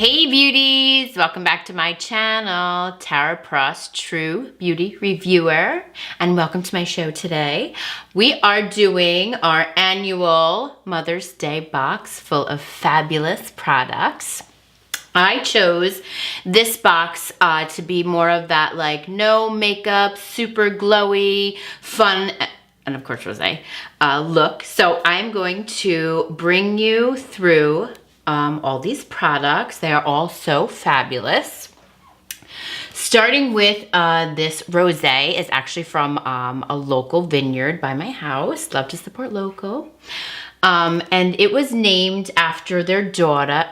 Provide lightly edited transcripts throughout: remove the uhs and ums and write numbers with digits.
Hey beauties, welcome back to my channel, Tara Prost, True Beauty Reviewer, and welcome to my show today. We are doing our annual Mother's Day box full of fabulous products. I chose this box to be more of that like no makeup, super glowy, fun, and of course rosé look. So I'm going to bring you through all these products. They are all so fabulous. Starting with this rosé is actually from a local vineyard by my house. Love to support local. And it was named after their daughter,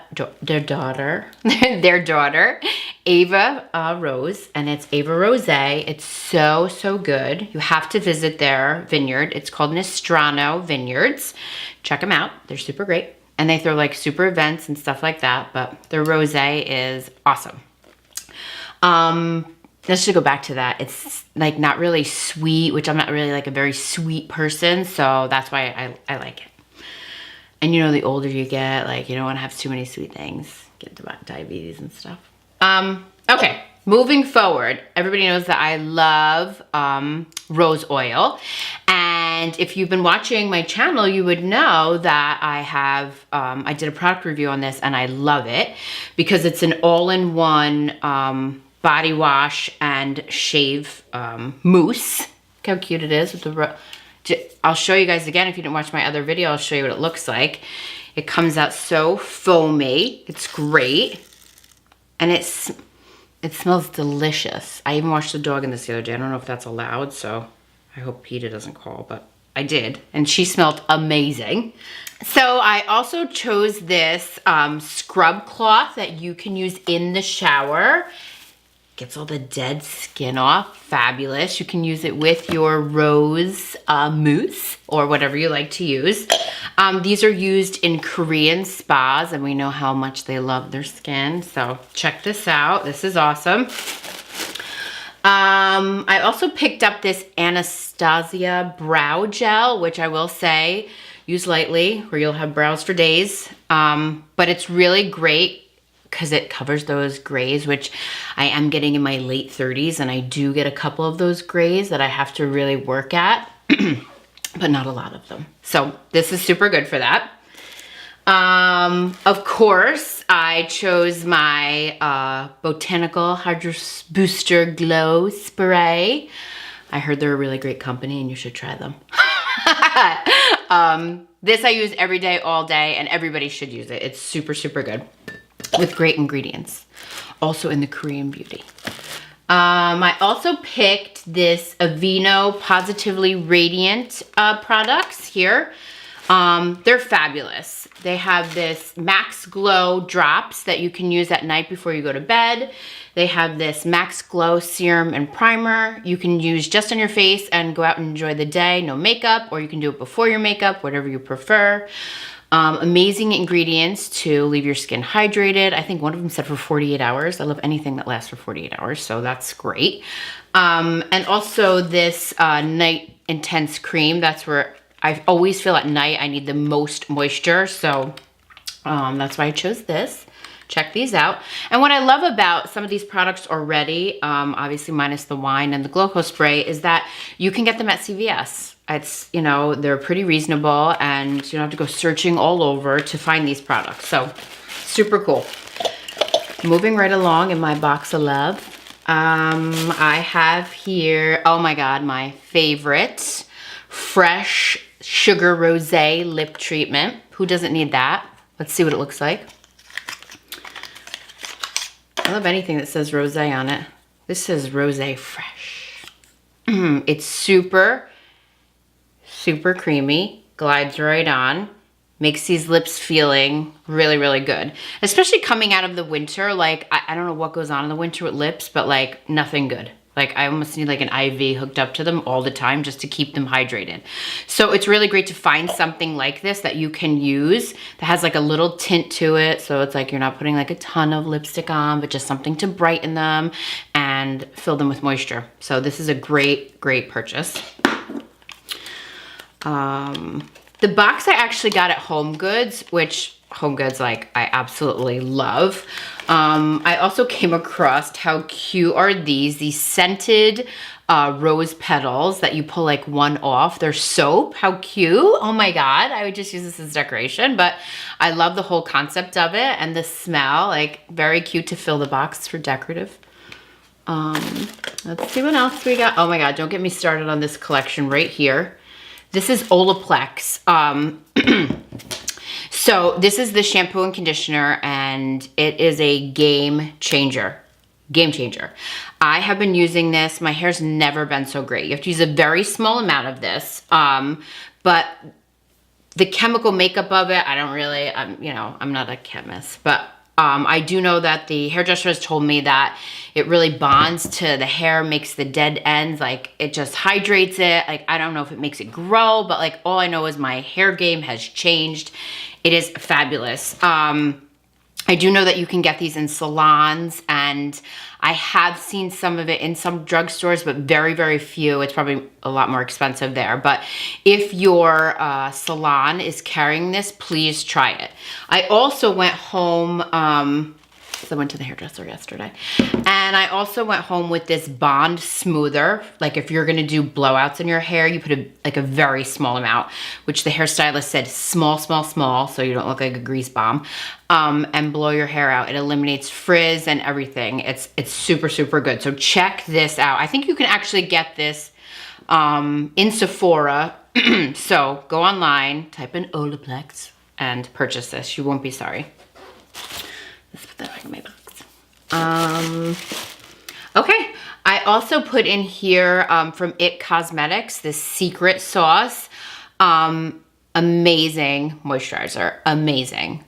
Ava Rose, and it's Ava Rosé. It's so, so good. You have to visit their vineyard. It's called Nostrano Vineyards. Check them out. They're super great. And they throw like super events and stuff like that, but their rosé is awesome. Let's just go back to that. It's like not really sweet, which I'm not really like a very sweet person, so that's why I like it. And you know, the older you get, like you don't want to have too many sweet things. Get diabetes and stuff. Okay, moving forward, everybody knows that I love rose oil. And if you've been watching my channel, you would know that I have, I did a product review on this and I love it because it's an all-in-one body wash and shave mousse. Look how cute it is with the I'll show you guys again. If you didn't watch my other video, I'll show you what it looks like. It comes out so foamy. It's great. And it smells delicious. I even washed the dog in this the other day. I don't know if that's allowed, so I hope Peter doesn't call, but I did. And she smelled amazing. So I also chose this scrub cloth that you can use in the shower. Gets all the dead skin off. Fabulous. You can use it with your rose mousse or whatever you like to use. These are used in Korean spas and we know how much they love their skin. So check this out. This is awesome. I also picked up this Anastasia Brow Gel, which I will say, use lightly or you'll have brows for days. But it's really great because it covers those grays, which I am getting in my late 30s, and I do get a couple of those grays that I have to really work at, but not a lot of them. So this is super good for that. Of course, I chose my Botanical Hydro Booster Glow Spray. I heard they're a really great company and you should try them. This I use every day, all day, and everybody should use it. It's super, super good with great ingredients. Also in the Korean beauty. I also picked this Aveeno Positively Radiant products here. They're fabulous. They have this Max Glow drops that you can use at night before you go to bed. They have this Max Glow serum and primer you can use just on your face and go out and enjoy the day, no makeup, or you can do it before your makeup, whatever you prefer. Amazing ingredients to leave your skin hydrated. I think one of them said for 48 hours. I love anything that lasts for 48 hours, so that's great. And also this Night Intense Cream. That's where I always feel at night I need the most moisture, so that's why I chose this. Check these out. And what I love about some of these products already, obviously minus the wine and the Glow Spray, is that you can get them at CVS. It's, you know, they're pretty reasonable and you don't have to go searching all over to find these products. So super cool. Moving right along in my box of love. I have here, oh my God, my favorite Fresh Sugar Rosé Lip Treatment. Who doesn't need that? Let's see what it looks like. I love anything that says rosé on it. This says Rosé Fresh. It's super creamy, glides right on, makes these lips feeling really, really good. Especially coming out of the winter, like, I don't know what goes on in the winter with lips, but like nothing good. Like I almost need like an IV hooked up to them all the time just to keep them hydrated. So it's really great to find something like this that you can use that has like a little tint to it. So it's like you're not putting like a ton of lipstick on, but just something to brighten them and fill them with moisture. So this is a great, great purchase. The box I actually got at HomeGoods, which Home Goods, like, I absolutely love. I also came across how cute are these scented rose petals that you pull like one off. They're soap. How cute. Oh my God. I would just use this as decoration, but I love the whole concept of it and the smell, like very cute to fill the box for decorative. Let's see what else we got. Oh my God, don't get me started on this collection right here. This is Olaplex. So this is the shampoo and conditioner, and it is a game changer. Game changer. I have been using this. My hair's never been so great. You have to use a very small amount of this. But the chemical makeup of it, I don't really, you know, I'm not a chemist, but I do know that the hairdresser has told me that it really bonds to the hair, makes the dead ends, like it just hydrates it. Like, I don't know if it makes it grow, but like all I know is my hair game has changed. It is fabulous. I do know that you can get these in salons, and I have seen some of it in some drugstores, but very, very few. It's probably a lot more expensive there. But if your salon is carrying this, please try it. I also went home, I went to the hairdresser yesterday, and I also went home with this Bond Smoother. Like, if you're gonna do blowouts in your hair, you put a very small amount, which the hairstylist said small, small, small, so you don't look like a grease bomb, and blow your hair out. It eliminates frizz and everything. It's super, super good. So check this out. I think you can actually get this in Sephora. So go online, type in Olaplex, and purchase this. You won't be sorry. Let's put that back in my box. Okay, I also put in here from It Cosmetics, this Secret Sauce. Amazing moisturizer, amazing.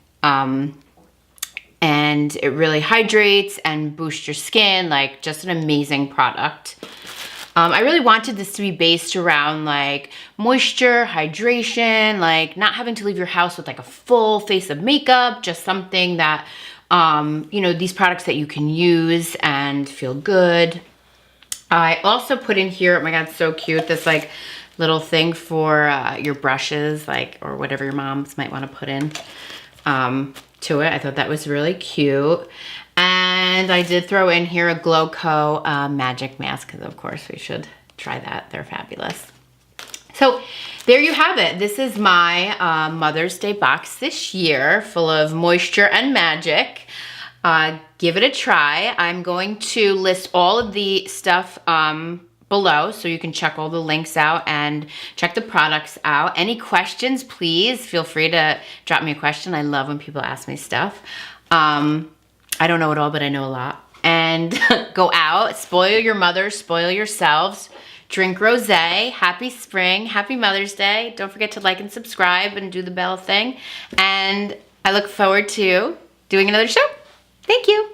And it really hydrates and boosts your skin, like just an amazing product. I really wanted this to be based around like moisture, hydration, like not having to leave your house with like a full face of makeup, just something that, you know, these products that you can use and feel good. I also put in here, oh my God, so cute, this like little thing for your brushes, like, or whatever your moms might want to put in to it. I thought that was really cute. And I did throw in here a Glow Co. Magic Mask, because of course we should try that. They're fabulous. So there you have it. This is my Mother's Day box this year, full of moisture and magic. Give it a try. I'm going to list all of the stuff below, so you can check all the links out and check the products out. Any questions, please feel free to drop me a question. I love when people ask me stuff. I don't know it all, but I know a lot. And go out, spoil your mother, spoil yourselves, drink rosé. Happy spring, happy Mother's Day. Don't forget to like and subscribe and do the bell thing. And I look forward to doing another show. Thank you.